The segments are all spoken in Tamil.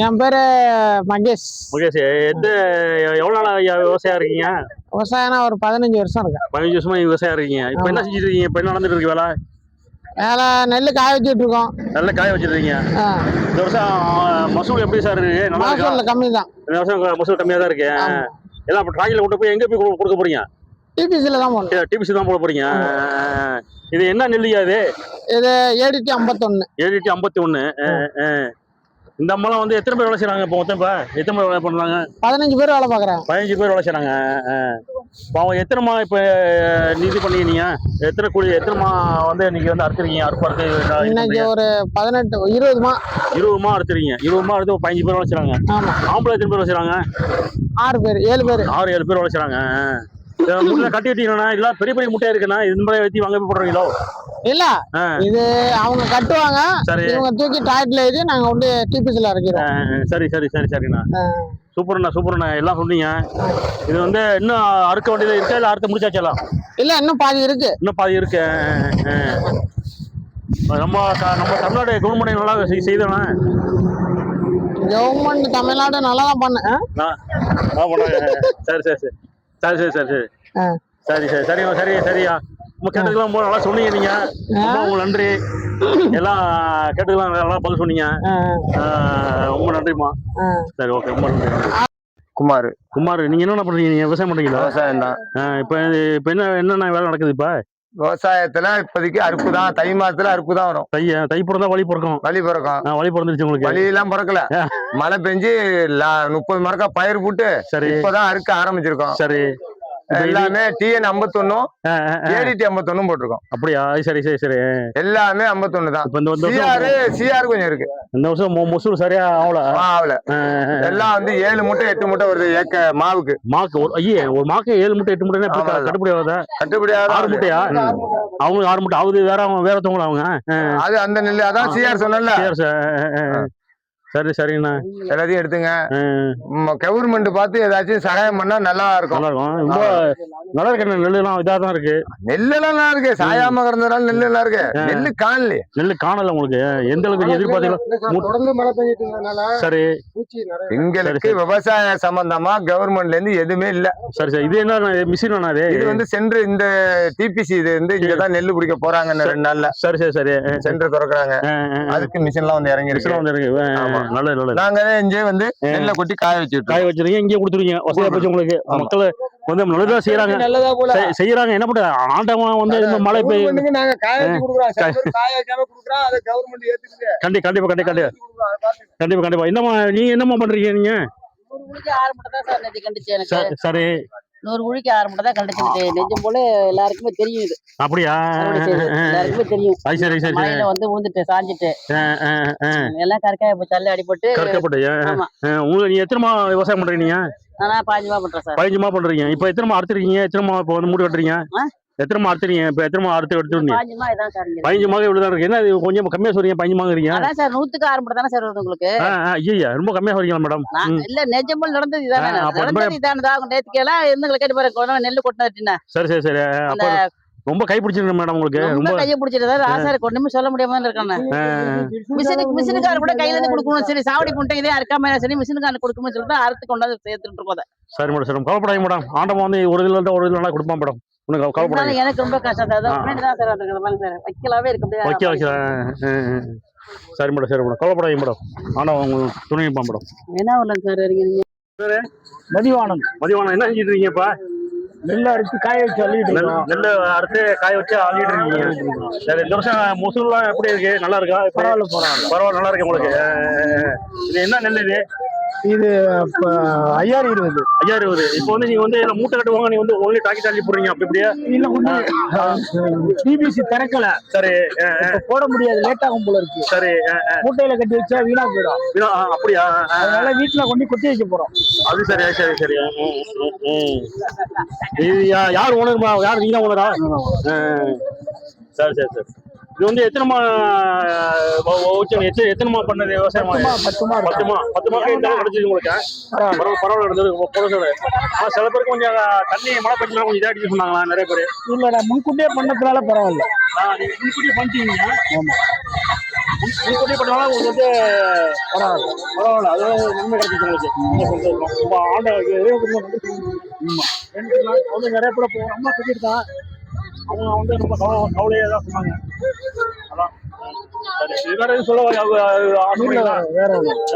என் பேரு மகேஷ். மகேஷ், எவ்வளவு நாளா விவசாயம் இருக்கீங்க? விவசாயம்னா ஒரு 15 வருஷம் இருக்கு. 15 வருஷமா விவசாயம் இருக்கீங்க. இப்ப என்ன செஞ்சுட்டு இருக்கீங்க? இப்ப என்ன நடந்துட்டு இருக்கு வேலை? வேலை நெல்லு காய வச்சுட்டு இருக்கோம். நல்லா காய வச்சுட்டு இருக்கீங்க. இந்த வருஷம் மசூல் எப்படி சார் இருக்கு? நல்லா மசூல் கம்மி தான். இந்த வருஷம் மசூல் கம்மியா தான் இருக்கு. எல்லாம் இப்ப டிராக்டர்ல கொண்டு போய் எங்க போய் கொடுக்க போறீங்க? டிபிசில தான் போறோம். டிபிசி தான் போட போறீங்க. இது என்ன நெல்லியா இது? இது ஏடிடி 51. ஏடிடி 51. இந்த அம்மாலாம் வந்து எத்தனை பேர் வேலை செய்யறாங்க? இப்போ மொத்தம் எத்தனை பேர் வேலை பண்றாங்க? 15 பேர் வேலை பாக்குறாங்க. 15 பேர் வேலை செய்யறாங்க. அவங்க எத்தனைமா இப்ப நிதி பண்ணீங்க? எத்தனை கூலி எத்தனைமா வந்து நீங்க வந்து அறுத்துறீங்க? அறுப்பு அறுத்து இன்னைக்கு ஒரு 18 20மா 20மா அறுத்துறீங்க. 20மா அறுத்து 15 பேர் வேலை செய்யறாங்க. ஆமா. ஆம்பளை எத்தனை பேர் வேலை செய்யறாங்க? 6 பேர் 7 பேர் 6-7 பேர் வேலை செய்யறாங்க. முட்டை கட்டி வட்டீங்கன்னா இதெல்லாம் பெரிய பெரிய முட்டையா இருக்குன்னா இது மாதிரி வச்சு வாங்க போடுறீங்களோ? இல்ல, இது அவங்க கட்டுவாங்க. இவங்க தூக்கி டாய்ட்ல ஏறி நாங்க வந்து டிபிசில இறக்கிறோம். சரி சரி சரி சரிண்ணா. சூப்பர்ண்ணா எல்லாம் சொன்னீங்க. இது வந்து இன்னும் அறுக்க வேண்டியது இருக்கா இல்ல அறுத்து முடிச்சாச்சலாம்? இல்ல, இன்னும் பாதி இருக்கு. இன்னும் பாதி இருக்கு. நம்ம தமிழ்நாடு கவர்மெண்ட் நல்லா செய்தோண்ணா. கவர்மெண்ட் தமிழ்நாடு நல்லா தான் பண்ண. சரி சரி சரி சரி சரி சரி சரி சரி சரி சரியா சரியா சரியா கேட்டதுக்கெல்லாம் நல்லா சொன்னீங்க. நீங்க ரொம்ப நன்றி. எல்லாம் கேட்டதுக்கெல்லாம் நல்லா பதில் சொன்னீங்க. ரொம்ப நன்றிம்மா. சரி, ஓகே, ரொம்ப நன்றி. குமார், நீங்க என்ன பண்றீங்க? நீங்க விவசாயம் பண்றீங்களா? விவசாயம் தான். இப்ப என்னென்ன வேலை நடக்குது இப்ப விவசாயத்துல? இப்போதைக்கு அறுப்பு தான். தை மாசத்துல அறுப்பு தான் வரும். தை பிறந்தா வழி பிறக்கும். வழி பிறந்துருச்சு உங்களுக்கு? வழி எல்லாம் பிறக்கல. மழை பெஞ்சு 30 மரக்கா பயிர் போட்டு சரி இப்பதான் அறுக்க ஆரம்பிச்சிருக்கோம். சரி, எல்லாமே TN 51 ADT 51 போட்டிருக்கோம். அப்படியா? சரி சரி சரி, எல்லாமே 51 தான். CR கொஞ்சம் இருக்கு. இந்த வருஷம் மசூல் சரியா ஆகல. எல்லாம் வந்து 7 மூட்டை 8 மூட்டை வருது மாவுக்கு. ஒரு மாக்கு 7 மூட்டை 8 மூட்டை கட்டுப்படி ஆகுதா? 6 மூட்டையா? அவங்க 6 மூட்டை ஆகுது. வேற தவங்கள அவங்க அது அந்த நெல் அதான் CR சொன்னல. சரி சரிங்கண்ணா, எல்லாத்தையும் எடுத்துங்க. கவர்மெண்ட் பார்த்து ஏதாச்சும் சகாயம் பண்ணா நல்லா இருக்கும். ரொம்ப நல்லா இருக்கு. நெல்லுலாம் இதா தான் இருக்கு. நெல்லெல்லாம் நல்லா இருக்கு. சாயாம கிடந்ததால நெல்லு நல்லா இருக்கு. நெல்லு காணல உங்களுக்கு. எந்த அளவுக்கு எதிர்பார்த்தீங்களா? தொடர்ந்து மழை பெஞ்சிட்டு இருந்தனால சரி எங்களுக்கு விவசாய சம்பந்தமா கவர்மெண்ட்ல இருந்து எதுவுமே இல்ல. சரி சரி, இது என்ன மிஷின்? இது வந்து சென்று இந்த டிபிசி இது வந்து இங்கதான் நெல்லு பிடிக்க போறாங்க 2 நாள்ல. சரி சரி சரி, சென்று திறக்கிறாங்க. அதுக்கு மிஷின் எல்லாம் வந்து இறங்கி நல்லது. நாங்க இங்கே வந்து நெல்ல கொட்டி காய வச்சிருக்கீங்க. இங்கே கொடுத்துருவீங்க. வசதியா போச்சு உங்களுக்கு. மக்கள் வந்து நல்லதா செய்யறாங்க. என்ன பண்ற ஆண்டவன் வந்து மழை பெய்யும். கண்டிப்பா என்னமா நீங்க என்னமா பண்றீங்க? நீங்க 100 குழிக்கு 6 மூட்டை தான் சார் கண்டுச்சு எனக்கு. சரி, 100 குழிக்கு 6 மூட்டை தான் கண்டுச்சு. நெஞ்சம் போல எல்லாருக்குமே தெரியும். இது அப்படியா? எல்லாருக்குமே தெரியும். சரி சரி, மழையில வந்து விழுந்துட்டு சாஞ்சிட்டு எல்லாம் கற்காய போய் தள்ளி அடிபட்டு. உங்களுக்கு நீங்க எத்தனை விவசாயம் பண்றீங்க? நான் 15 பண்றேன் சார். 15 பண்றீங்க. இப்ப எத்தனை அறுத்துறீங்க? எத்தனை இப்ப வந்து மூடி வெட்டுறீங்க? எத்தனை அறுத்துறீங்க? இப்ப எத்தனை அறுத்து எடுத்துருங்க? 15 இவ்வளவுதான் இருக்கு. என்ன கொஞ்சம் கம்மியா சொல்றீங்க? 15 அதான் சார் 100க்கு 6 மூட்டை தானே சார் வருது உங்களுக்கு? ஐயா, ரொம்ப கம்மியா சொல்றீங்க மேடம். இல்ல, நெஜமல் நடந்தது இதானே. நேத்துக்கெல்லாம் இருந்துங்களை கேட்டு பாருங்க. நெல்லு கொட்டினா. சரி சரி சரி, ரொம்ப கை பிடிச்சிருக்கு மேடம் உங்களுக்கு. ரொம்ப கையை பிடிச்சிருந்தா ஆசாருக்கு ஒண்ணுமே சொல்ல முடியாம இருக்கானே. மிஷினுக்கார கூட கையில இருந்து கொடுக்கணும். சரி, சாவடி புண்டை இதே அறுக்காம சரி மிஷினுக்கார கொடுக்கணும்னு சொல்லிட்டு அறுத்து கொண்டாந்து சேர்த்துட்டு இருக்கோம். சரி மேடம், சரி, கவலைப்படாதீங்க மேடம். ஆண்டவன் வந்து ஒரு இதுல நல்லா கொடுப்பான் மேடம். எனக்கு ரொம்ப கஷ்டம் சார். வைக்கலாவே இருக்கு. சரி மேடம், சரி மேடம், கவலைப்படாதீங்க மேடம். ஆண்டவன் உங்களுக்கு துணை நிற்பான் மேடம். என்ன ஊர்ல சார் இருக்கீங்க? மதிவானம். என்ன செஞ்சுட்டு இருக்கீங்க? இப்ப நெல் அறுத்து காய வச்சு அள்ளிட்டு நெல் அறுத்து காய வச்சு அள்ளிட்டு இருக்கீங்க. சரி, இந்த வருஷம் மசூல்லாம் எப்படி இருக்கு? நல்லா இருக்கா? பரவாயில்ல, நல்லா இருக்கு உங்களுக்கு. இது என்ன நெல் இது? இது 5020. இப்போ வந்து நீங்க வந்து மூட்டை கட்டுவாங்க. நீங்க வந்து ஒன்லி டாக்கி தள்ளி போடுறீங்க. அப்படி இப்படியே இல்ல, டிபிசி திறக்கல. சரி, போட முடியாது, லேட் ஆகும் போல இருக்கு. சரி, மூட்டையில கட்டி வச்சா வீணா போயிடும். அப்படியா? அதனால வீட்டுல கொண்டு கொட்டி வைக்க போறோம். அது சரி சரி சரி. இது யார் ஓனருமா? யார்? நீங்க தான் ஓனரா? சரி சரி சரி. இது வந்து எத்தனைமா பண்ணது விவசாயம்? 10 கிடைச்சது உங்களுக்கு. பரவாயில்ல நடந்தது. சில பேருக்கு கொஞ்சம் தண்ணி மழை பெஞ்சா கொஞ்சம் இதாகிட்டு சொன்னாங்களா நிறைய பேர்? இல்ல, முன்கூட்டியே பண்ணதுனால பரவாயில்ல. நீங்க முன்கூட்டியே பண்ணிட்டீங்க. ஆமா. முன்கூட்டியே பண்ணாலும் உங்களுக்கு வந்து பரவாயில்ல அதாவது நன்மை கிடைச்சிச்சு உங்களுக்கு ரொம்ப சந்தோஷம் ரொம்ப ஆண்ட வந்து நிறைய பேர் அம்மா சொல்லிட்டு தான் அவங்க வந்து ரொம்ப கவலையாக தான் சொன்னாங்க அதான் சரி வேற எதுவும் சொல்ல ஆசைப்படுறீங்களா வேற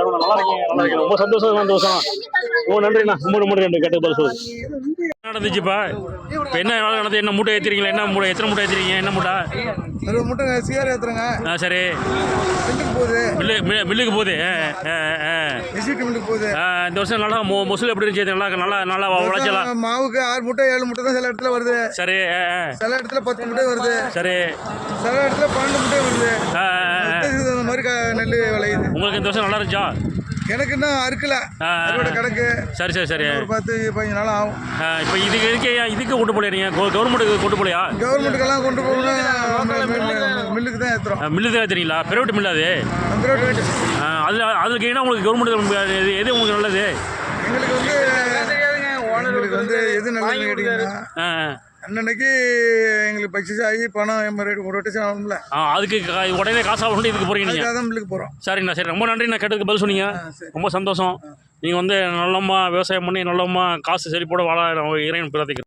ஒன்று நல்லா இருக்கீங்க ரொம்ப சந்தோஷம் ரொம்ப நன்றிண்ணா ரொம்ப நன்றி கேட்ட பதில் சொல்லுங்க நடந்துச்சுப்பா இப்போ என்ன நடந்தது என்ன மூட்டை ஏற்றுறீங்களா என்ன மூட்டை எத்தனை மூட்டை ஏற்றுறீங்க என்ன மூட்டை ஒரு மூட்டை சீர் ஏற்றுறேங்க சரி மில்லுக்கு போகுது மில்லுக்கு போகுது மில்லுக்கு போகுது இந்த வருஷம் நல்லா மொசூல் எப்படி இருந்துச்சு நல்லா உழைச்சலாம் மாவுக்கு 6 மூட்டை 7 மூட்டை தான் சில இடத்துல வருது சரி சில இடத்துல 10 மூட்டை வருது சரி சில இடத்துல 12 மூட்டை வருது அந்த மாதிரி நெல் விளையுது உங்களுக்கு இந்த வருஷம் நல்லா இருந்துச்சா எனக்கு இன்னும் அறுக்கல அறுவடை கிடக்கு சரி சரி சரி ஒரு 10-15 நாள் ஆகும் இப்போ இதுக்கு கொண்டு போலையா கவர்மெண்ட்டுக்கு கொண்டு போலையா கவர்மெண்ட்டுக்கெல்லாம் கொண்டு போகணும் மில்லுக்கு தான் ஏற்றுறோம் மில்லு தான் ஏற்றுறீங்களா பிரைவேட் மில்லு அது பிரைவேட் அதுக்கு என்ன உங்களுக்கு கவர்மெண்ட் எது உங்களுக்கு நல்லது எங்களுக்கு வந்து எது நல்லதுன்னு கேட்டிங்கன்னா அன்னன்னைக்கு எங்களுக்கு பர்ச்சேஸ் ஆகி பணம் ரொட்டேஷன் ஆகும்ல அதுக்கு உடனே காசு ஆகணும் இதுக்கு போகிறீங்க நீங்கள் அதான் மில்லுக்கு போகிறோம் சரிண்ணா சரி ரொம்ப நன்றி நான் கேட்டதுக்கு பதில் சொன்னீங்க ரொம்ப சந்தோஷம் நீங்கள் வந்து நல்லமா விவசாயம் பண்ணி நல்லமா காசு செழிப்போட வாழ இறைவன் பிரார்த்திக்கிறேன்